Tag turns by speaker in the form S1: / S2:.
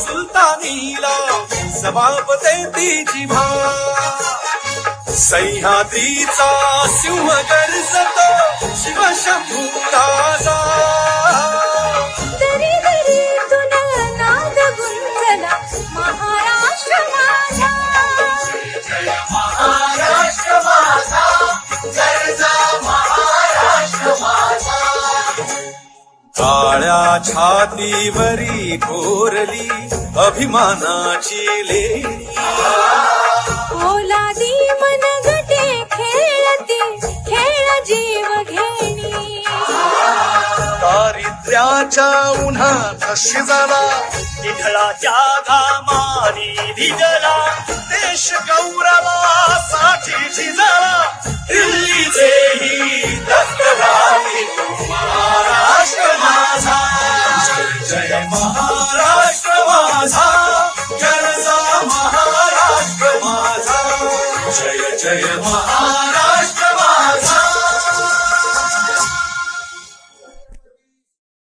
S1: सुलतानीला सभापते ती जिव्हा सह्याद्रीचा सिंह गर्जतो शिवशंभू राजा
S2: दरी दरीतून नाद गुंजला महाराष्ट्र माझा
S1: जय महाराष्ट्र माझा गर्जा महाराष्ट्र माझा काळ्या छातीवरी कोरली अभिमानाची लेणी
S2: ओलादी मनगटे खेळती खेळ जीव घेणी
S1: दारिद्र्याच्या उन्हात शिजला
S3: विठ्ठलाच्या घामानी भिजला
S1: देश गौरवासाठी झिजला दिल्लीचेही दत्तराणी महाराष्ट्र माझा जय जय महाराष्ट्र माझा गर्जा महाराष्ट्र माझा जय जय महाराष्ट्र